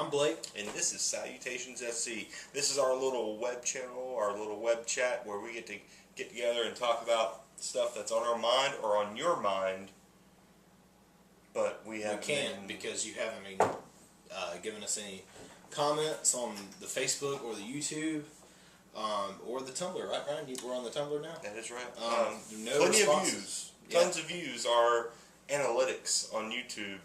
I'm Blake. And this is Salutations SC. This is our little web channel, our little web chat where we get together and talk about stuff that's on our mind or on your mind. But we can't because you haven't been given us any comments on the Facebook or the YouTube or the Tumblr, right, Brian? We're on the Tumblr now? That is right. No plenty responses. of views. Tons of views. Our analytics on YouTube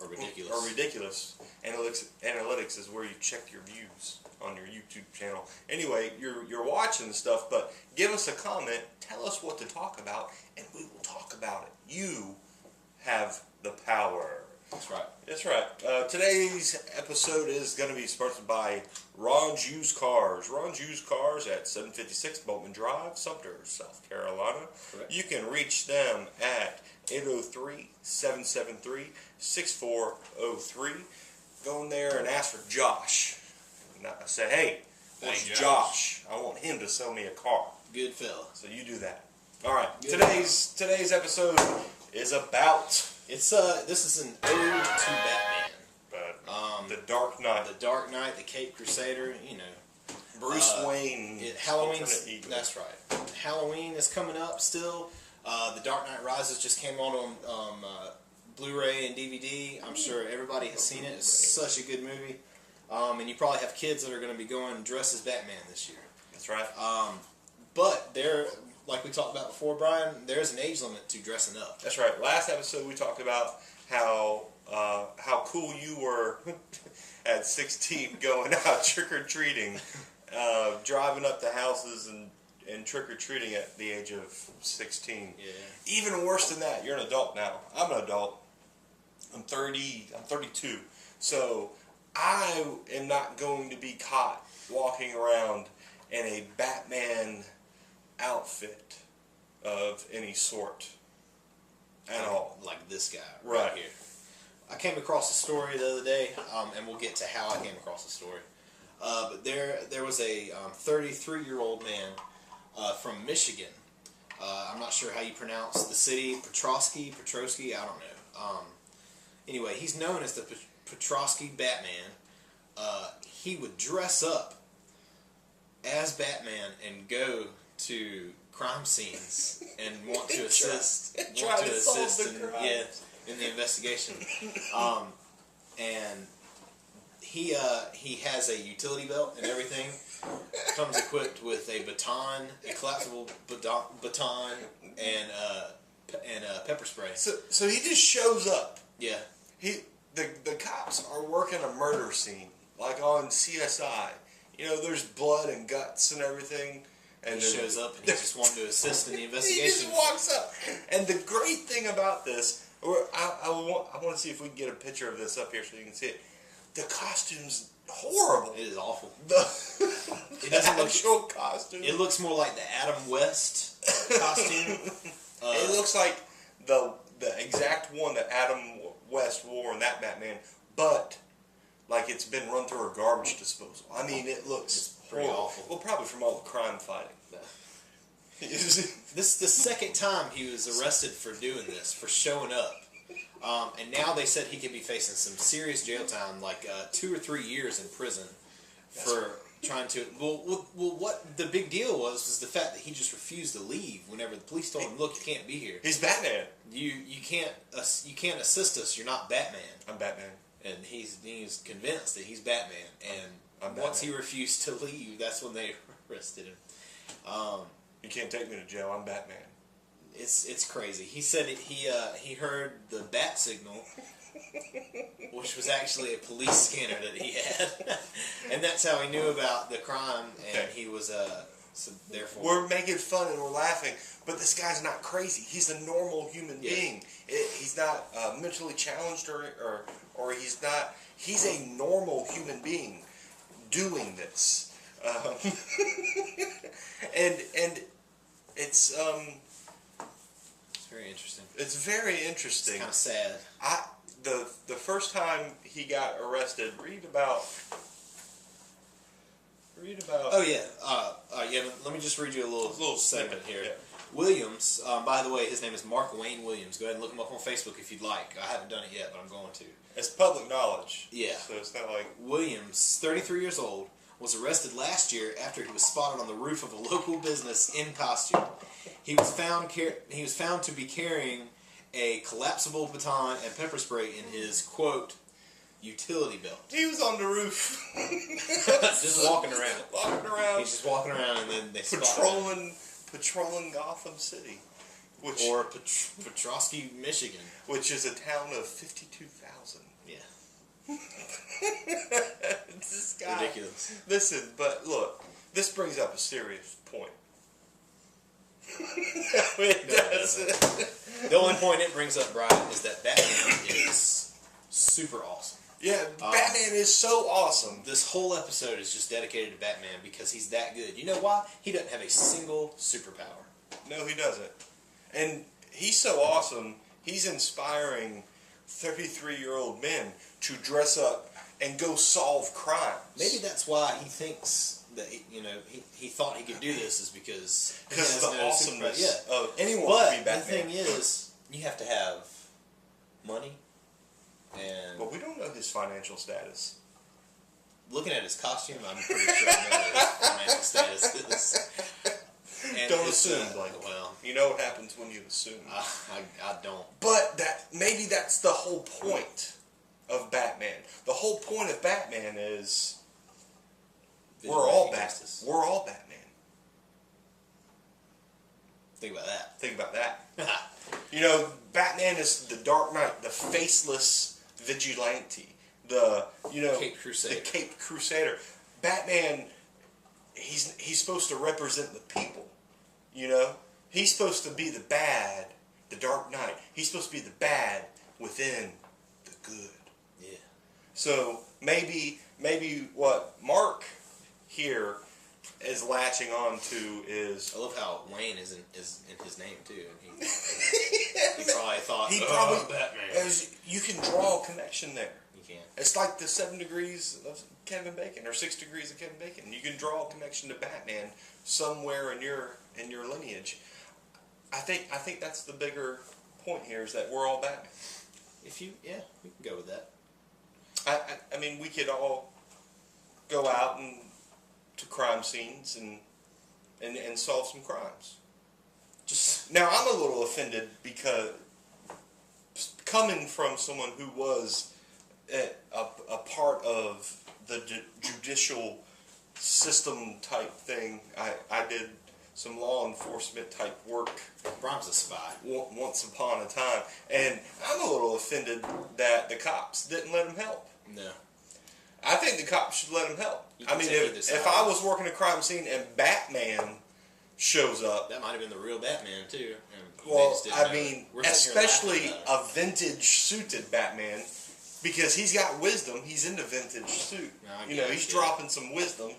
are ridiculous. Are ridiculous. Analytics is where you check your views on your YouTube channel. Anyway, you're watching the stuff, but give us a comment. Tell us what to talk about, and we will talk about it. You have the power. That's right. That's right. Today's episode is going to be sponsored by Ron's Used Cars. Ron's Used Cars at 756 Boatman Drive, Sumter, South Carolina. Correct. You can reach them at 803-773-6403. Go in there and ask for Josh. Say, hey, where's Josh? I want him to sell me a car. Good fella. So you do that. All right. Today's episode is about... This is an Ode to Batman. The Dark Knight. The Dark Knight, the Caped Crusader, you know. Bruce Wayne. Halloween. That's right. Halloween is coming up still. The Dark Knight Rises just came on Blu-ray and DVD. I'm sure everybody has seen it. It's such a good movie. And you probably have kids that are going to be going dressed as Batman this year. That's right. But like we talked about before, Brian, there's an age limit to dressing up. That's right. Last episode we talked about how cool you were at 16 going out trick-or-treating, driving up to houses and trick-or-treating at the age of 16. Yeah. Even worse than that, you're an adult now. I'm an adult. I'm 32. So I am not going to be caught walking around in a Batman outfit of any sort at all. Like this guy right here. I came across a story the other day, and we'll get to how I came across the story. But there was a 33-year-old man from Michigan. I'm not sure how you pronounce the city. Petrosky, I don't know. Anyway, he's known as the Petrosky Batman. He would dress up as Batman and go to crime sines and want to assist in the investigation. And he has a utility belt and everything. Comes equipped with a baton, a collapsible baton, and pepper spray. So he just shows up. Yeah. The cops are working a murder scene like on CSI. You know, there's blood and guts and everything. And he shows up and he just wanted to assist in the investigation. He just walks up. And the great thing about this, I want to see if we can get a picture of this up here so you can see it. The costume's horrible. It is awful. It doesn't look costume. It looks more like the Adam West costume. It looks like the exact one that Adam West wore in that Batman, but like it's been run through a garbage disposal. I mean, it looks pretty awful. Well, probably from all the crime fighting. This is the second time he was arrested for doing this, for showing up. And now they said he could be facing some serious jail time, like 2 or 3 years in prison for trying to... Well, what the big deal was the fact that he just refused to leave whenever the police told him, look, you can't be here. He's Batman. You can't assist us. You're not Batman. I'm Batman. And he's convinced that he's Batman. And once he refused to leave, that's when they arrested him. You can't take me to jail. I'm Batman. It's crazy. He said he heard the bat signal, which was actually a police scanner that he had, and that's how he knew about the crime. And he was so therefore we're making fun and we're laughing, but this guy's not crazy. He's a normal human being. He's not mentally challenged or he's not. He's a normal human being doing this, and it's very interesting. It's very interesting. It's kind of sad. The first time he got arrested, read about. Oh yeah. Let me just read you a little segment here. Yeah. Williams, by the way, his name is Mark Wayne Williams. Go ahead and look him up on Facebook if you'd like. I haven't done it yet, but I'm going to. It's public knowledge. Yeah. So it's not like... Williams, 33 years old, was arrested last year after he was spotted on the roof of a local business in costume. He was found to be carrying a collapsible baton and pepper spray in his, quote, utility belt. He was on the roof. Just walking around. Walking around. He's just walking around and then they patrolling Gotham City. Or Petrosky, Michigan. Which is a town of 52,000. Yeah. This guy. Ridiculous. Listen, but look, this brings up a serious point. It doesn't. The only point it brings up, Brian, is that Batman is super awesome. Yeah, Batman is so awesome. This whole episode is just dedicated to Batman because he's that good. You know why? He doesn't have a single superpower. No, he doesn't. And he's so awesome, he's inspiring 33-year-old men to dress up and go solve crimes. Maybe that's why he thinks that, he thought he could do this is because of the awesomeness of anyone but to be Batman. The thing is, you have to have money. And but we don't know his financial status. Looking at his costume, I'm pretty sure I know what his financial status is. And don't assume, Blake. Well, you know what happens when you assume. I don't. But maybe that's the whole point of Batman. The whole point of Batman is we're all Batman. We're all Batman. Think about that. Think about that. Batman is the Dark Knight, the faceless vigilante, the Caped Crusader. The Caped Crusader. Batman, he's supposed to represent the people. He's supposed to be the bad, the Dark Knight. He's supposed to be the bad within the good. Yeah. So maybe what Mark here is latching on to is... I love how Wayne is in his name too. And he probably thought, Batman. You can draw a connection there. You can. It's like the 7 degrees of Kevin Bacon or 6 degrees of Kevin Bacon. You can draw a connection to Batman somewhere in your lineage. I think that's the bigger point here is that we're all Batman. We can go with that. I mean, we could all go out to crime scenes and solve some crimes. Now, I'm a little offended because coming from someone who was a part of the judicial system type thing, I did some law enforcement type work. Brian's a spy. Once upon a time. And I'm a little offended that the cops didn't let him help. No. I think the cops should let him help. I mean, if I was working a crime scene and Batman shows up... That might have been the real Batman, too. Well, I mean, especially a vintage-suited Batman, because he's got wisdom. He's in the vintage suit. He's dropping some wisdom.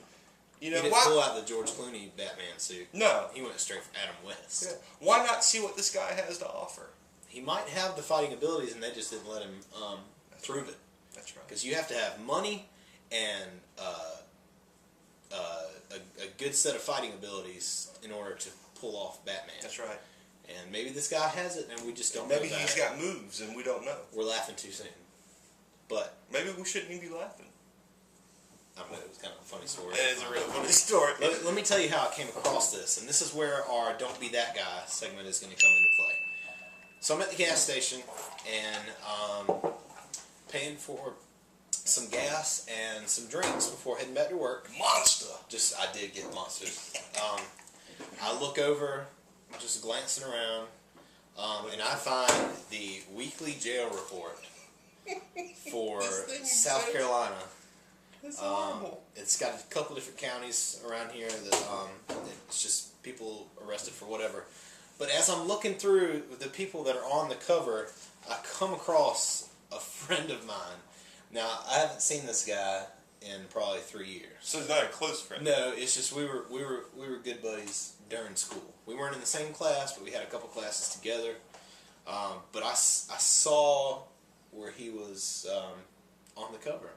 He didn't pull out the George Clooney Batman suit. No. He went straight for Adam West. Yeah. Why not see what this guy has to offer? He might have the fighting abilities, and they just didn't let him prove it. That's right. Because you have to have money and a good set of fighting abilities in order to pull off Batman. That's right. And maybe this guy has it, and we just don't know Maybe he's got moves, and we don't know. We're laughing too soon. But maybe we shouldn't even be laughing. I don't know, it was kind of a funny story. It is a real funny story. Let me tell you how I came across this, and this is where our Don't Be That Guy segment is going to come into play. So I'm at the gas station, and paying for some gas and some drinks before heading back to work. Monster! I did get monsters. I look over, just glancing around, and I find the weekly jail report for South Carolina. It's horrible. It's got a couple different counties around here that it's just people arrested for whatever. But as I'm looking through the people that are on the cover, I come across a friend of mine. Now, I haven't seen this guy in probably 3 years. So he's not a close friend? No, it's just we were good buddies during school. We weren't in the same class, but we had a couple classes together. But I saw where he was on the cover.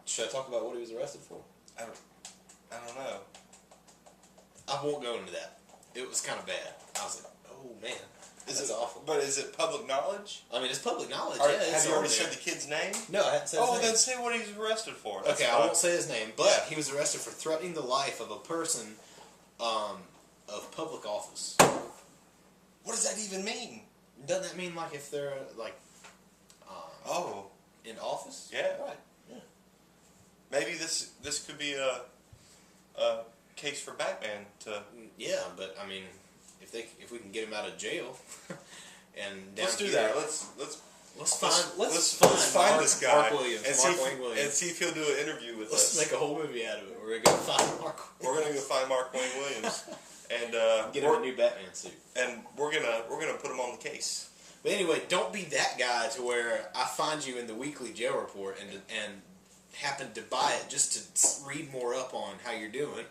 Should I talk about what he was arrested for? I don't know. I won't go into that. it was kind of bad. I was like, oh man, that's it awful. But is it public knowledge? I mean, it's public knowledge. Have you already said the kid's name? No, I haven't said his name. Then say what he's arrested for. Okay, I won't say his name, but he was arrested for threatening the life of a person of public office. What does that even mean? Doesn't that mean like if they're like in office? Yeah. Right. Yeah. Maybe this could be a case for Batman to. Yeah, but I mean, if we can get him out of jail, and let's do here, that. Let's find this guy Mark Williams, and see if he'll do an interview with us. Let's make a whole movie out of it. We're gonna go find Mark. We're gonna go find Mark Wayne Williams and get him a new Batman suit, and we're gonna put him on the case. But anyway, don't be that guy to where I find you in the weekly jail report and happen to buy it just to read more up on how you're doing.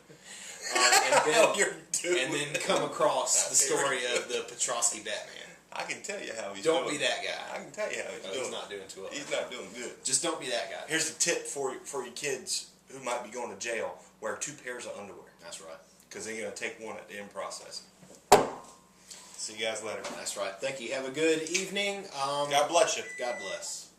And then come across the story of the Petrosky Batman. I can tell you how he's doing. Don't be that guy. I can tell you how he's doing. He's not doing too well. He's not doing good. Just don't be that guy. Here's a tip for you kids who might be going to jail. Wear 2 pairs of underwear. That's right. Because they're going to take one at the end process. See you guys later. That's right. Thank you. Have a good evening. God bless you. God bless.